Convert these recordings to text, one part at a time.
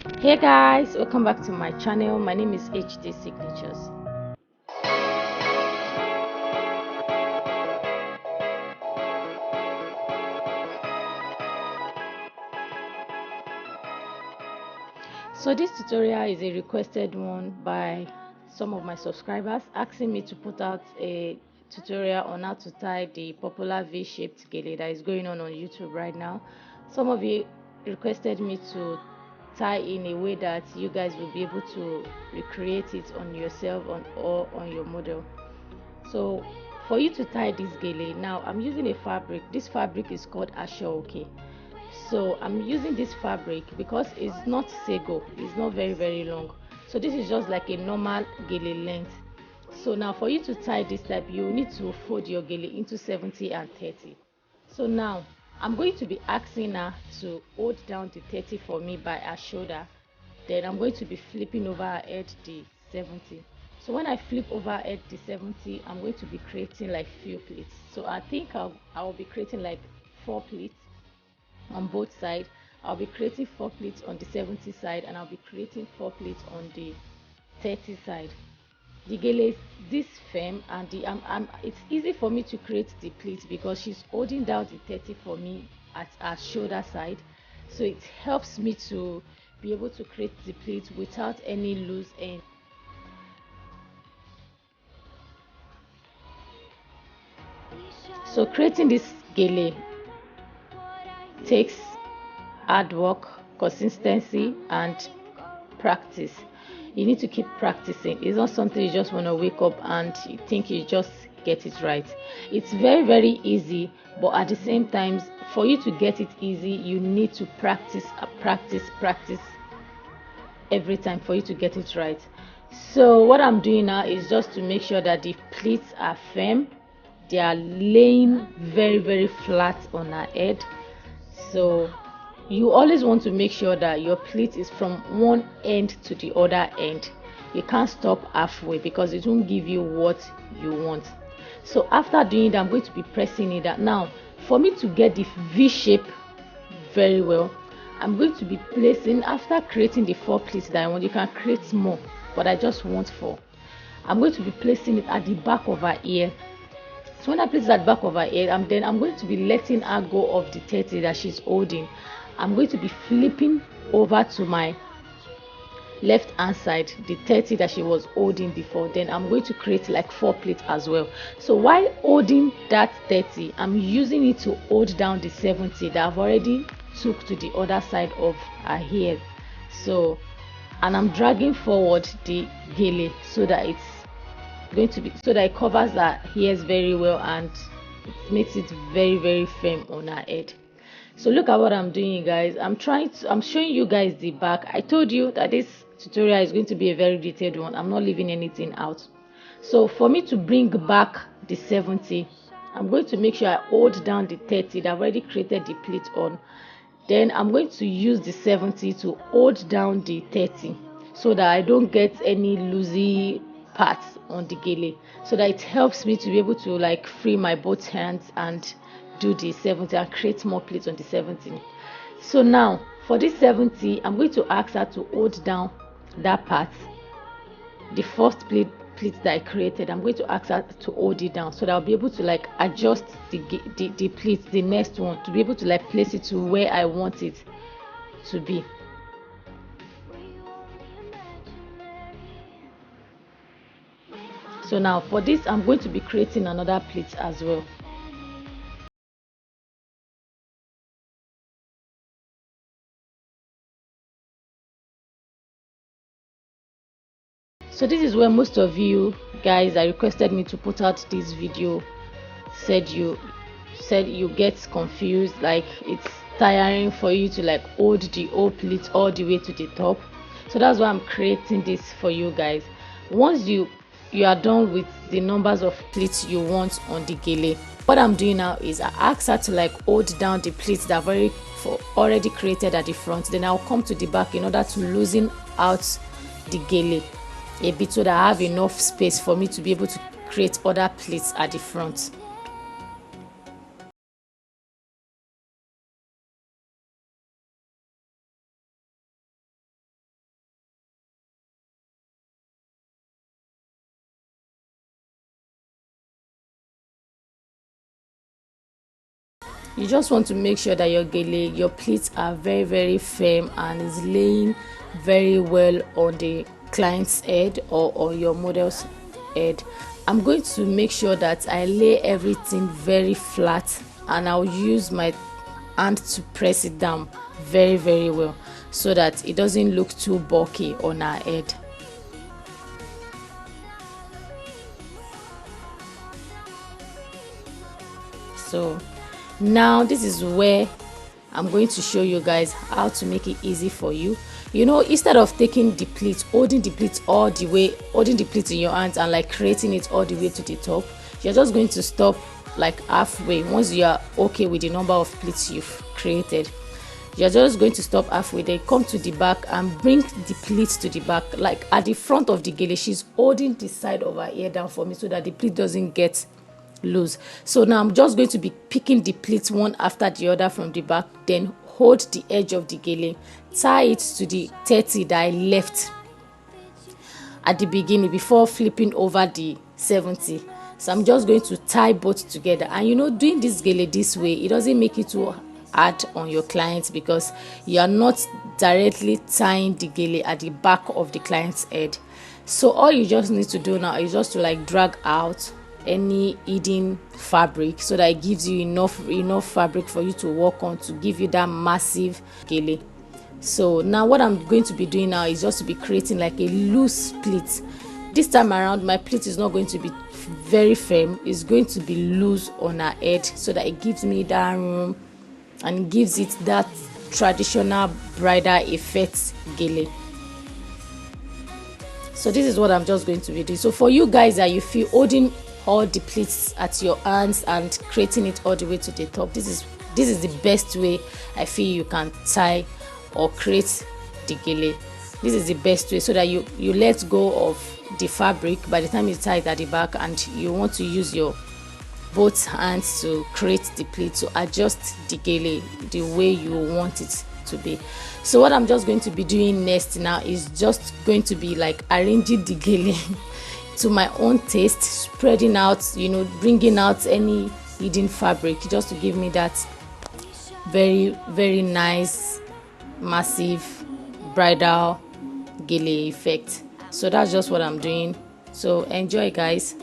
Hey guys, welcome back to my channel. My name is HDsignatures. So this tutorial is a requested one by some of my subscribers asking me to put out a tutorial on how to tie the popular V-shaped gele that is going on YouTube right now. Some of you requested me to tie in a way that you guys will be able to recreate it on yourself or on your model. So for you to tie this gele, now I'm using a fabric. This fabric is called ashoke. So I'm using this fabric because it's not sego, it's not very long. So this is just like a normal gele length. So now for you to tie this type, you need to fold your gele into 70 and 30. So now I'm going to be asking her to hold down the 30 for me by her shoulder. Then I'm going to be flipping over her head the 70. So when I flip over her head the 70, I'm going to be creating like few pleats. So I think I'll be creating like 4 pleats on both sides. I'll be creating 4 pleats on the 70 side, and I'll be creating 4 pleats on the 30 side. The gele is this firm, and it's easy for me to create the pleats because she's holding down the 30 for me at her shoulder side. So it helps me to be able to create the pleats without any loose end. So creating this gele takes hard work, consistency, and practice. You need to keep practicing. It's not something you just want to wake up and you think you just get it right. It's very easy, but at the same time, for you to get it easy, you need to practice every time for you to get it right. So what I'm doing now is just to make sure that the pleats are firm, they are laying very flat on her head. So you always want to make sure that your pleat is from one end to the other end. You can't stop halfway because it won't give you what you want. So after doing that, I'm going to be pressing it out. Now for me to get the V shape very well, I'm going to be placing, after creating the 4 pleats that I want, you can create more, but I just want 4. I'm going to be placing it at the back of her ear. So when I place it at the back of her head, I'm going to be letting her go of the 30 that she's holding. I'm going to be flipping over to my left hand side the 30 that she was holding before. Then I'm going to create like 4 pleats as well. So while holding that 30, I'm using it to hold down the 70 that I've already took to the other side of her hair. So, and I'm dragging forward the gele so that it's going to be, so that it covers her ears very well and it makes it very firm on her head. So look at what I'm doing, guys. I'm showing you guys the back. I told you that this tutorial is going to be a very detailed one. I'm not leaving anything out. So for me to bring back the 70, I'm going to make sure I hold down the 30 that I've already created the pleat on. Then I'm going to use the 70 to hold down the 30 so that I don't get any loosey parts on the gele, so that it helps me to be able to like free my both hands and do the 70 and create more pleats on the 70. So now for this 70, I'm going to ask her to hold down that part, the first pleat that I created. I'm going to ask her to hold it down so that I'll be able to like adjust the pleats, the next one, to be able to like place it to where I want it to be. So now for this, I'm going to be creating another pleat as well. So this is where most of you guys that requested me to put out this video said you get confused, like it's tiring for you to like hold the whole pleat all the way to the top. So that's why I'm creating this for you guys. Once you are done with the numbers of pleats you want on the gele, what I'm doing now is I ask her to like hold down the pleats that I've already created at the front. Then I'll come to the back in order to loosen out the gele a bit so that I have enough space for me to be able to create other pleats at the front. you just want to make sure that your gele, your pleats are very, very firm and is laying very well on the client's head or your model's head. I'm going to make sure that I lay everything very flat, and I'll use my hand to press it down very, very well so that it doesn't look too bulky on our head. So now this is where I'm going to show you guys how to make it easy for you. You know, instead of taking the pleat, holding the pleat all the way, holding the pleat in your hands and like creating it all the way to the top, you're just going to stop like halfway. Once you are okay with the number of pleats you've created, you're just going to stop halfway, then come to the back and bring the pleats to the back. Like at the front of the gele, she's holding the side of her hair down for me so that the pleat doesn't get loose. So now I'm just going to be picking the pleats one after the other from the back, then hold the edge of the gele, tie it to the 30 that I left at the beginning before flipping over the 70. So I'm just going to tie both together. And you know, doing this gele this way, it doesn't make it too hard on your clients because you are not directly tying the gele at the back of the client's head. So all you just need to do now is just to like drag out any hidden fabric so that it gives you enough fabric for you to work on to give you that massive gele. So now what I'm going to be doing now is just to be creating like a loose pleat. This time around my pleat is not going to be very firm, it's going to be loose on her head so that it gives me that room and gives it that traditional bridal effect gele. So this is what I'm just going to be doing. So for you guys that you feel holding all the pleats at your hands and creating it all the way to the top, this is the best way I feel you can tie or create the gele. This is the best way so that you let go of the fabric by the time you tie it at the back, and you want to use your both hands to create the pleat, to adjust the gele the way you want it to be. So what I'm just going to be doing next now is just going to be like arranging the gele to my own taste, spreading out, you know, bringing out any hidden fabric just to give me that very, very nice massive bridal gele effect. So that's just what I'm doing. So enjoy, guys.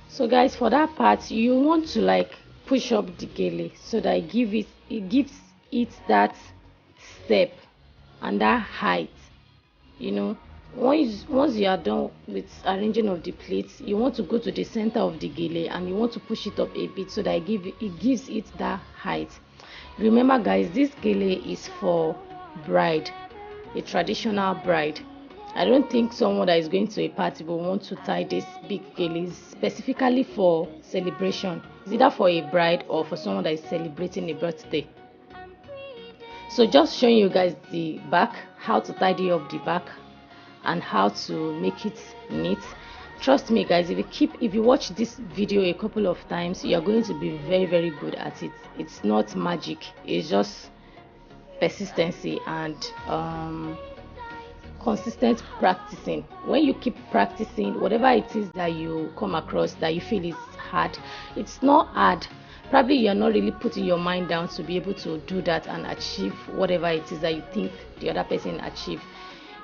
So guys, for that part, you want to like push up the gele so that it gives it that step and that height. You know, once you are done with arranging of the plates, you want to go to the center of the gele and you want to push it up a bit so that it gives it that height. Remember guys, this gele is for bride, a traditional bride. I don't think someone that is going to a party will want to tie this big gele specifically for celebration. It's either for a bride or for someone that is celebrating a birthday. So just showing you guys the back, how to tidy up the back and how to make it neat. Trust me guys, if you watch this video a couple of times, you're going to be very, very good at it. It's not magic, it's just persistency and consistent practicing. When you keep practicing, whatever it is that you come across that you feel is hard, it's not hard. Probably you're not really putting your mind down to be able to do that and achieve whatever it is that you think the other person achieved.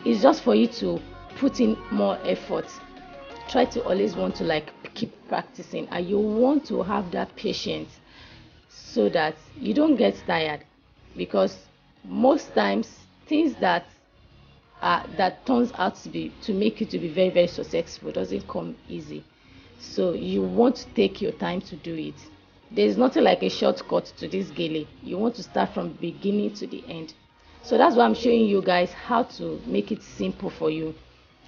It's just for you to put in more effort. Try to always want to like keep practicing, and you want to have that patience so that you don't get tired, because most times things that turns out to make you to be very, very successful doesn't come easy. So you want to take your time to do it. There's nothing like a shortcut to this gele. You want to start from beginning to the end. So that's why I'm showing you guys how to make it simple for you,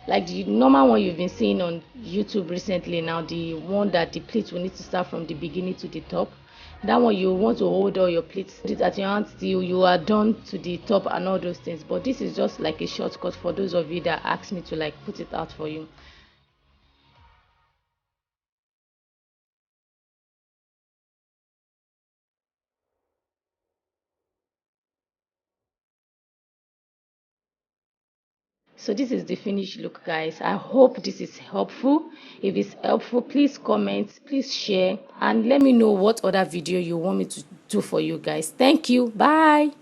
like the normal one you've been seeing on YouTube recently. Now the one that the pleats will need to start from the beginning to the top, that one you want to hold all your pleats at your hand till you are done to the top and all those things. But this is just like a shortcut for those of you that ask me to like put it out for you. So this is the finished look guys. I hope this is helpful. If it's helpful, please comment, please share, and let me know what other video you want me to do for you guys. Thank you. Bye.